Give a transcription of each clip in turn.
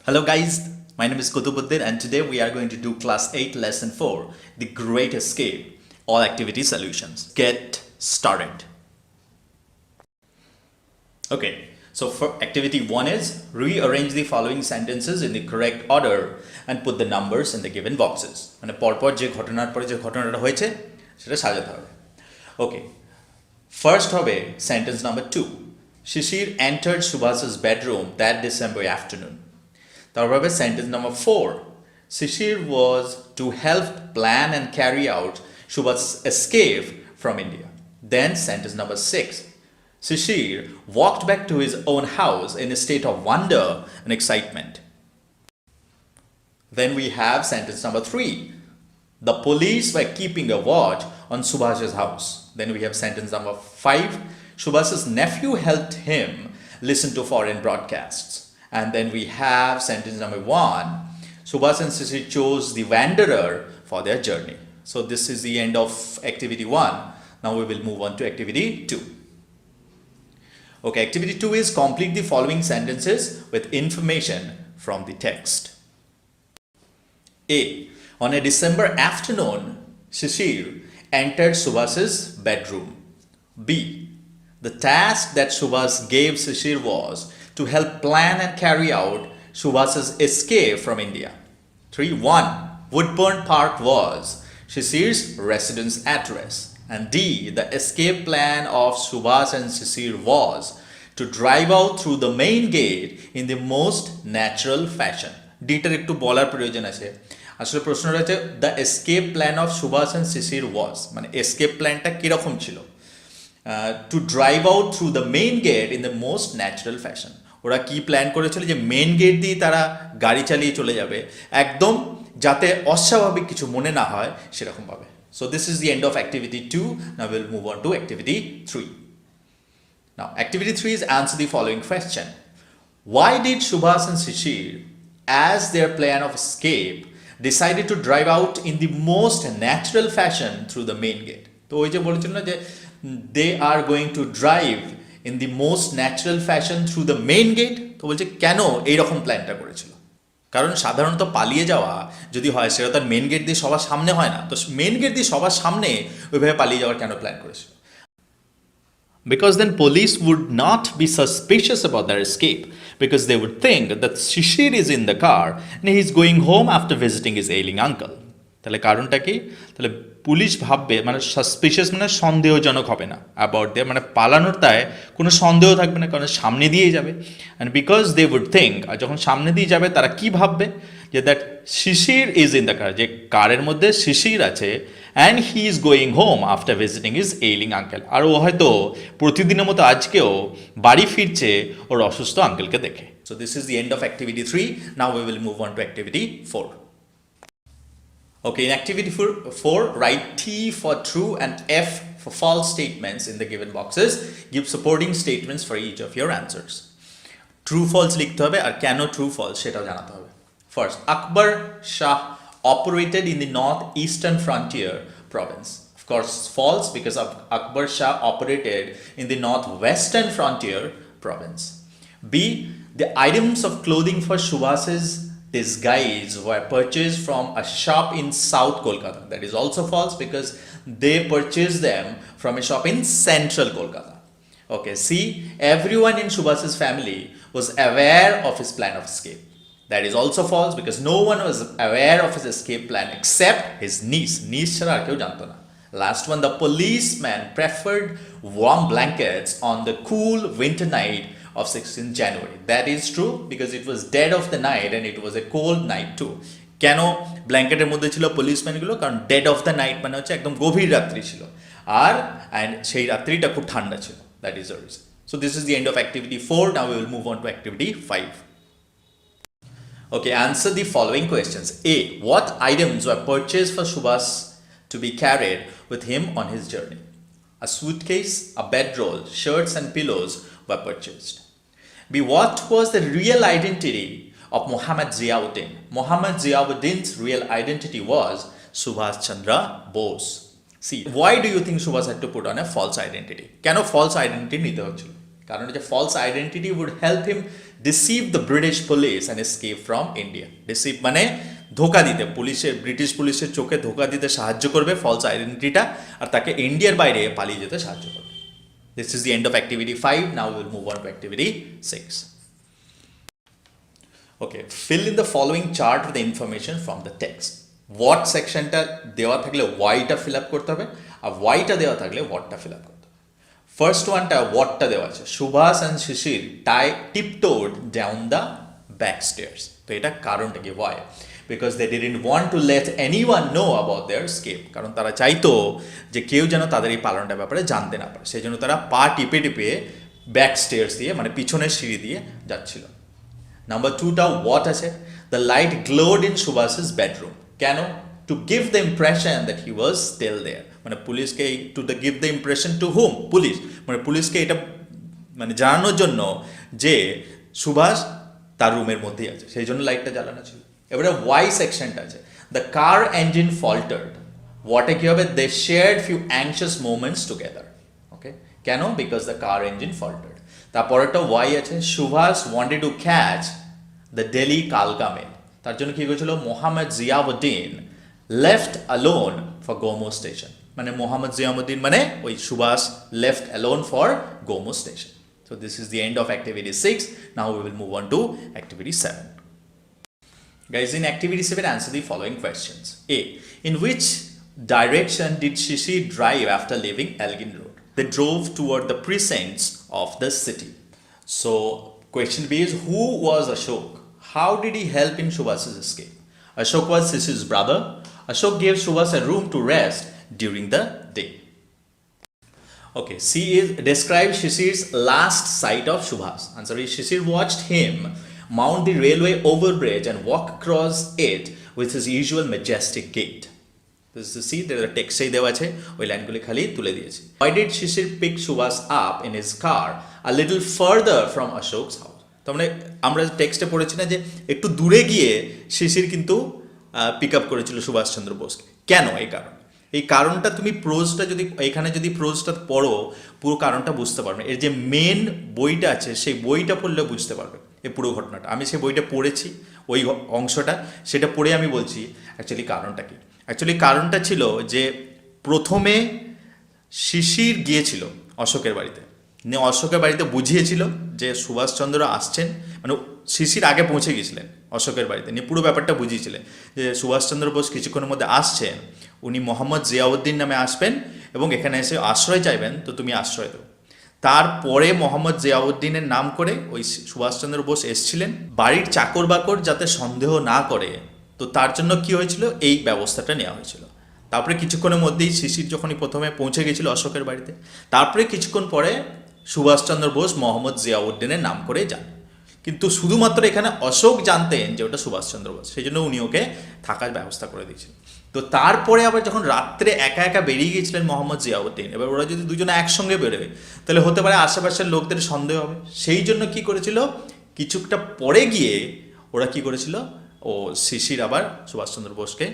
Hello guys, my name is Kutubuddin and today we are going to do class 8 lesson 4, The Great Escape, all activity solutions. Get started. Okay, so for activity 1 is rearrange the following sentences in the correct order and put the numbers in the given boxes. মানে পরপর যে ঘটনার পরে যে ঘটনাটা হয়েছে সেটা সাজাতে হবে। Okay, first হবে sentence number 2. Shishir entered Subhas's bedroom that December afternoon. However, sentence number 4. Shishir was to help plan and carry out Subhas's escape from India. Then sentence number 6. Shishir walked back to his own house in a state of wonder and excitement. Then we have sentence number 3. The police were keeping a watch on Subhas's house. Then we have sentence number 5. Subhas's nephew helped him listen to foreign broadcasts. And then we have sentence number 1. Subhas and Shishir chose the wanderer for their journey. So this is the end of activity 1. Now we will move on to activity 2. Okay, activity 2 is complete the following sentences with information from the text. A. On a December afternoon, Shishir entered Subhas's bedroom. B. The task that Subhas gave Shishir was to help plan and carry out Subhas's escape from India. 3.1. Woodburn Park was Shishir's residence address. And D. The escape plan of Subhas and Shishir was to drive out through the main gate in the most natural fashion. D-টার একটু বলার প্রয়োজন আছে। আসলে প্রশ্নটা হচ্ছে the escape plan of Subhas and Sisir was, মানে escape প্ল্যানটা কীরকম ছিল? To drive out through the main gate in the most natural fashion. ওরা কি প্ল্যান করেছিল যে মেন গেট দিয়ে তারা গাড়ি চালিয়ে চলে যাবে একদম যাতে অস্বাভাবিক কিছু মনে না হয় সেরকমভাবে। So this is the end of activity 2. Now will move on to activity 3. Now activity 3 is answer the following question. Why did Subhas and Shishir, as their plan of escape, decided to drive out in the most natural fashion through the main gate? তো ওই যে বলেছিল না যে they are going to drive in the most natural fashion through the main gate, তো বলছে কেন এইরকম প্ল্যানটা করেছিল? কারণ সাধারণত পালিয়ে যাওয়া যদি হয় সেটা তার মেন গেট দিয়ে সবার সামনে হয় না, তো মেন গেট দিয়ে সবার সামনে ওইভাবে পালিয়ে যাওয়ার কেন প্ল্যান করেছিল? Because then police would not be suspicious about their escape, because they would think that Shishir is in the car and he's going home after visiting his ailing uncle. তাহলে কারণটা কি? তাহলে পুলিশ ভাববে, মানে suspicious মানে সন্দেহজনক হবে না অ্যাবাউট দেয়ার, মানে পালানোর তাই কোনো সন্দেহ থাকবে না, কারণ সামনে দিয়েই যাবে। And because they would think, আর যখন সামনে দিয়ে যাবে তারা কি ভাববে যে that Shishir is in the car, যে কারের মধ্যে শিশির আছে and he is going home after visiting his ailing uncle, আর ও হয়তো প্রতিদিনের মতো আজকেও বাড়ি ফিরছে ওর অসুস্থ আঙ্কেলকে দেখে। So this is the end of activity 3. Now we will move on to activity 4. Okay, in activity 4, write T for true and F for false statements in the given boxes. Give supporting statements for each of your answers. True false লিখতে হবে আর কেন true false সেটাও জানাতে হবে। First, Akbar Shah operated in the northeastern frontier province. Of course, false because Akbar Shah operated in the northwestern frontier province. B, the items of clothing for Subhas's disguise were purchased from a shop in South Kolkata. That is also false because they purchased them from a shop in Central Kolkata. Okay, see, everyone in Subhas's family was aware of his plan of escape. That is also false because no one was aware of his escape plan except his niece. Niece chhara ar keu janto na. Last one, the policeman preferred warm blankets on the cool winter night of 16th January. That is true because it was dead of the night and it was a cold night too. কেন ব্ল্যাঙ্কেটের মধ্যে ছিল পুলিশম্যানগুলো? কারণ dead of the night মানে হচ্ছে একদম গভীর রাত্রি ছিল, আর সেই রাত্রিটা খুব ঠান্ডা ছিল। That is the reason. So this is the end of activity 4. Now we will move on to activity 5. Okay, answer the following questions. A. What items were purchased for Subhas to be carried with him on his journey? A suitcase, a bedroll, shirts and pillows were purchased. B. What was the real identity of Muhammad Ziauddin? Muhammad Ziauddin's real identity was Subhas Chandra Bose. C. Why do you think Subhas had to put on a false identity? কেন false identity নিতে হচ্ছিল? কারণ যে false identity would help him deceive the British police and escape from India. Deceive মানে ধোকা দিতে, British পুলিশের চোখে ধোকা দিতে সাহায্য করবে ফলস আইডেন্টিটিটা, আর তাকে ইন্ডিয়ার বাইরে পালিয়ে যেতে সাহায্য করবে। This is the end of activity 5. Now we will move on to activity 6. Okay, fill in the following chart with the information from the text. What সেকশনটা দেওয়া থাকলে ওয়াইটা ফিল আপ করতে হবে, আর ওয়াইটা দেওয়া থাকলে হোয়াটটা ফিল আপ করতে হবে। ফার্স্ট ওয়ানটা হোয়াটটা দেওয়া আছে, Subhash and Shishir tiptoed down the back stairs. তো এটা কারণটা কি, why? Because they didn't want to let anyone know about their escape. কারণ তারা চাইতো যে কেউ যেন তাদের এই পালনটার ব্যাপারে জানতে না পারে, সেই জন্য তারা পা টিপে টিপে ব্যাক স্টেয়ার্স দিয়ে মানে পিছনের সিঁড়ি দিয়ে যাচ্ছিল। নাম্বার 2টা হোয়াট আছে, the light glowed in Subhash's bedroom. কেন? To give the impression that he was still there, মানে পুলিশকে to the give the impression to hmm, police, মানে পুলিশকে এটা মানে জানানোর জন্য যে সুভাষ তার রুমের মধ্যেই আছে, সেই জন্য লাইটটা জ্বালানো ছিল। এবারে ওয়াই সেকশনটা আছে, দ্য কার ইঞ্জিন ফল্টার্ড। হোয়াটে কী হবে, they shared few anxious moments together. Okay, কেন? Because the car engine faltered. তারপরেরটা ওয়াই আছে, Subhash wanted to catch the Delhi কালকা মেল। তার জন্য কী করেছিল, Mohammad Ziauddin left alone for Gomo station. মানে মোহাম্মদ জিয়াউদ্দিন মানে ওই Subhash left alone for Gomo station. So this is the end of activity 6. Now we will move on to activity 7. Guys, in activity 7, answer the following questions. A. In which direction did Shishi drive after leaving Elgin Road? They drove toward the precincts of the city. So question B is, who was Ashok? How did he help in Subhas's escape? Ashok was Shishi's brother. Ashok gave Subhas a room to rest during the day. Okay, C is, describe Shishir's last sight of Subhas. Answer is, Shishir watched him mount the railway overbridge and walk across it with his usual majestic gait. This is the C, there are text দেওয়া আছে, ওই লাইনগুলি খালি তুলে দিয়েছি। Why did Shishir pick Subhas up in his car a little further from Ashok's house? তো আমরা টেক্সটে পড়েছি না যে একটু দূরে গিয়ে শিশির কিন্তু পিক আপ করেছিল সুভাষচন্দ্র বোসকে। কেন? এই কারণটা তুমি প্রোজটা যদি এখানে যদি প্রোজটা পড়ো, পুরো কারণটা বুঝতে পারবে। এর যে মেন বইটা আছে সেই বইটা পড়লে বুঝতে পারবে এই পুরো ঘটনাটা। আমি সেই বইটা পড়েছি, ওই অংশটা, সেটা পড়ে আমি বলছি অ্যাকচুয়ালি কারণটা কি। অ্যাকচুয়ালি কারণটা ছিল যে প্রথমে শিশির গিয়েছিল অশোকের বাড়িতে, অশোকের বাড়িতে বুঝিয়েছিল যে সুভাষচন্দ্র আসছেন, মানে শিশির আগে পৌঁছে গিয়েছিলেন অশোকের বাড়িতে, নিয়ে পুরো ব্যাপারটা বুঝিয়েছিলেন যে সুভাষচন্দ্র বোস কিছুক্ষণের মধ্যে আসছেন, উনি মোহাম্মদ জিয়াউদ্দিন নামে আসবেন এবং এখানে এসে আশ্রয় চাইবেন, তো তুমি আশ্রয় দেবো। তারপরে মোহাম্মদ জিয়াউদ্দিনের নাম করে ওই সুভাষচন্দ্র বোস এসছিলেন, বাড়ির চাকর বাকর যাতে সন্দেহ না করে, তো তার জন্য কি হয়েছিল, এই ব্যবস্থাটা নেওয়া হয়েছিল। তারপরে কিছুক্ষণের মধ্যেই শিশির যখনই প্রথমে পৌঁছে গেছিল অশোকের বাড়িতে, তারপরে কিছুক্ষণ পরে সুভাষচন্দ্র বোস মোহাম্মদ জিয়াউদ্দিনের নাম করে যান। কিন্তু শুধুমাত্র এখানে অশোক জানতেন যে ওটা সুভাষচন্দ্র বোস, সেই জন্য উনি ওকে থাকার ব্যবস্থা করে দিয়েছিলেন। তো তারপরে আবার যখন রাত্রে একা একা বেরিয়ে গিয়েছিলেন মোহাম্মদ জিয়াউদ্দিন, এবার ওরা যদি দুজনে একসঙ্গে বেরোবে তাহলে হতে পারে আশেপাশের লোকদের সন্দেহ হবে, সেই জন্য কি করেছিল, কিছুটা পরে গিয়ে ওরা কি করেছিল, ও শিশির আবার সুভাষচন্দ্র বোসকে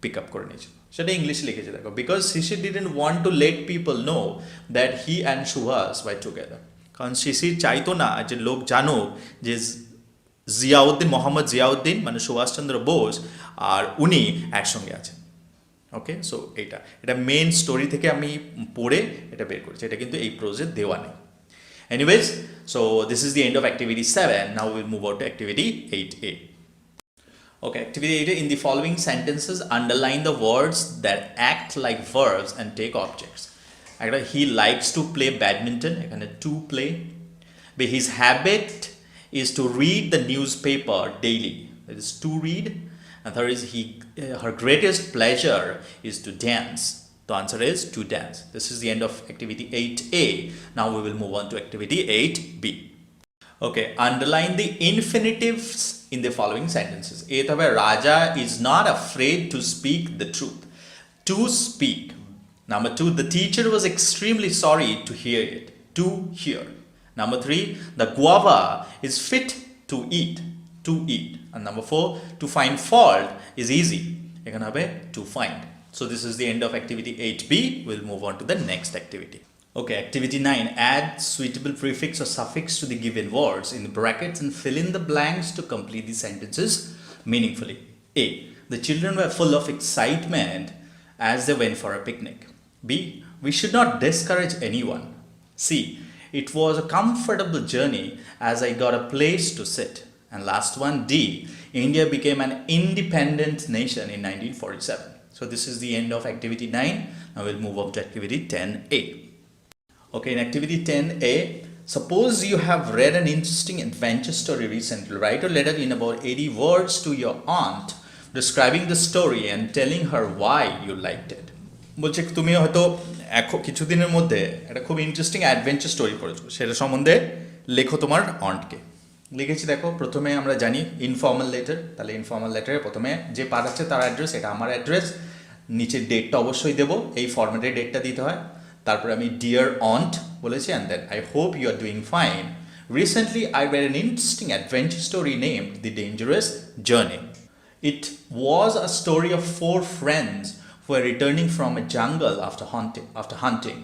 পিক আপ করে নিয়েছিল। সেটা ইংলিশে লিখেছে দেখো, because Shishir didn't want to let people know that he and Subhash were together. কারণ শিশির চাইতো না যে লোক জানুক যে জিয়াউদ্দিন, মোহাম্মদ জিয়াউদ্দিন মানে সুভাষচন্দ্র বোস আর উনি একসঙ্গে আছেন। ওকে, সো এটা মেন স্টোরি থেকে আমি পড়ে এটা বের করেছি, এটা কিন্তু এই প্রোজে দেওয়া নেই। Anyways, so this is the end of activity 7. Now will move on to activity 8A. Okay, activity 8, in the following sentences underline the words that act like verbs and take objects. He likes to play badminton, এখানে to play. But his habit is to read the newspaper daily, that is to read. And third is her greatest pleasure is to dance. The answer is to dance. This is the end of activity 8A. Now we will move on to activity 8B. Okay, underline the infinitives in the following sentences. A তবে Raja is not afraid to speak the truth. To speak. Number 2, the teacher was extremely sorry to hear it. To hear. Number 3, the guava is fit to eat. To eat. And number 4, to find fault is easy. এখানে হবে to find. So this is the end of activity 8B. We'll move on to the next activity. Okay, activity 9. Add suitable prefix or suffix to the given words in the brackets and fill in the blanks to complete the sentences meaningfully. A. The children were full of excitement as they went for a picnic. B. We should not discourage anyone. C. It was a comfortable journey as I got a place to sit. And last one, D. India became an independent nation in 1947. So this is the end of activity 9. Now we'll move on to activity 10A. Okay, in activity 10A, suppose you have read an interesting adventure story recently. Write a letter in about 80 words to your aunt describing the story and telling her why you liked it. বলছে তুমি হয়তো কিছুদিনের মধ্যে একটা খুব interesting adventure story পড়েছো, সেটা সম্বন্ধে লেখো তোমার অন্টকে। লিখেছি দেখো, প্রথমে আমরা জানি ইনফর্মাল লেটার, তাহলে ইনফর্মাল লেটারে প্রথমে যে পাঠাচ্ছে তার অ্যাড্রেস, এটা আমার অ্যাড্রেস, নিচের ডেটটা অবশ্যই দেবো, এই ফরম্যাটে ডেটটা দিতে হয়। তারপরে আমি ডিয়ার অন্ট বলেছি, and then I hope you are doing fine. Recently I read an interesting adventure story named The Dangerous Journey. It was a story of 4 friends who were returning from a jungle after hunting.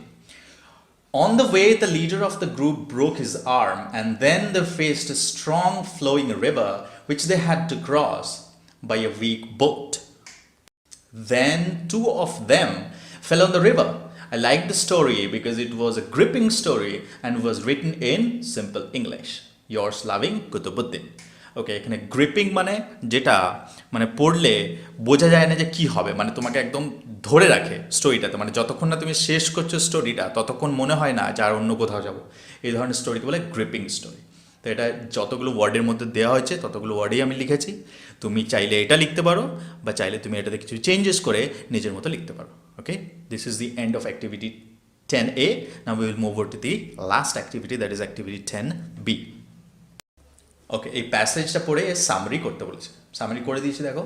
On the way, the leader of the group broke his arm, and then they faced a strong flowing river which they had to cross by a weak boat. Then 2 of them fell on the river. I liked the story because it was a gripping story and was written in simple English. Yours loving, Kutubuddin. ওকে, এখানে gripping মানে যেটা মানে পড়লে বোঝা যায় না যে কী হবে, মানে তোমাকে একদম ধরে রাখে স্টোরিটাতে, মানে যতক্ষণ না তুমি শেষ করছো স্টোরিটা ততক্ষণ মনে হয় না যে আর অন্য কোথাও যাবো, এই ধরনের স্টোরিকে বলে গ্রিপিং স্টোরি। তো এটা যতগুলো ওয়ার্ডের মধ্যে দেওয়া হয়েছে ততগুলো ওয়ার্ডেই আমি লিখেছি। তুমি চাইলে এটা লিখতে পারো বা চাইলে তুমি এটাতে কিছু চেঞ্জেস করে নিজের মতো লিখতে পারো। Okay, this is the end of activity 10A. Now we will move over to the last activity, that is activity 10B. ওকে, এই প্যাসেজটা পড়ে সামারি করতে বলেছে, সামারি করে দিয়েছি। দেখো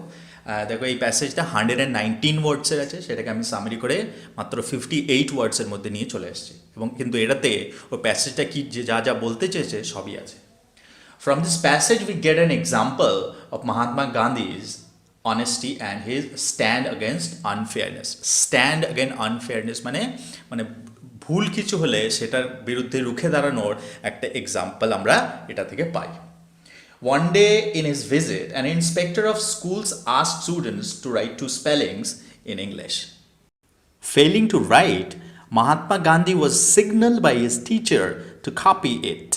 দেখো এই প্যাসেজটা 119 ওয়ার্ডসের আছে, সেটাকে আমি সামারি করে মাত্র 58 ওয়ার্ডসের মধ্যে নিয়ে চলে এসেছি, এবং কিন্তু এটাতে ওই প্যাসেজটা কি যে যা যা বলতে চেয়েছে সবই আছে। From this passage we get an example of Mahatma Gandhi's honesty and his stand against unfairness. Stand against unfairness মানে মানে ভুল কিছু হলে সেটার বিরুদ্ধে রুখে দাঁড়ানোর একটা এক্সাম্পল আমরা এটা থেকে পাই। One day in his visit, an inspector of schools asked students to write 2 spellings in English. Failing to write, Mahatma Gandhi was signaled by his teacher to copy it.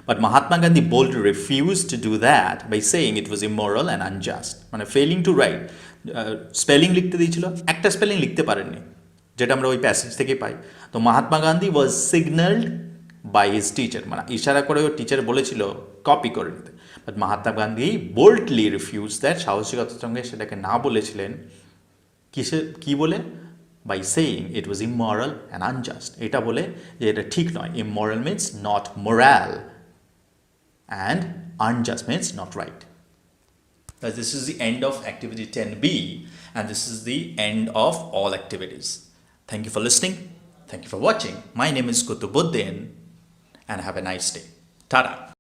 But Mahatma Gandhi boldly refused to do that by saying it was immoral and unjust. মানে failing to right, spelling লিখতে দিয়েছিল, একটা spelling লিখতে পারেননি, যেটা আমরা ওই passage থেকে পাই। তো Mahatma Gandhi was signalled by his teacher, মানে ইশারা করে ওর টিচার বলেছিল কপি করে নিতে। But Mahatma Gandhi boldly refuse that, সাহসিকতার সঙ্গে সেটাকে না বলেছিলেন। কী বলে? By saying it was immoral and unjust, এটা বলে যে এটা ঠিক নয়। Immoral means not moral and unjust means not right. This is the end of activity 10B, and this is the end of all activities. Thank you for listening. Thank you for watching. My name is Kutubuddin, and have a nice day. Ta-da.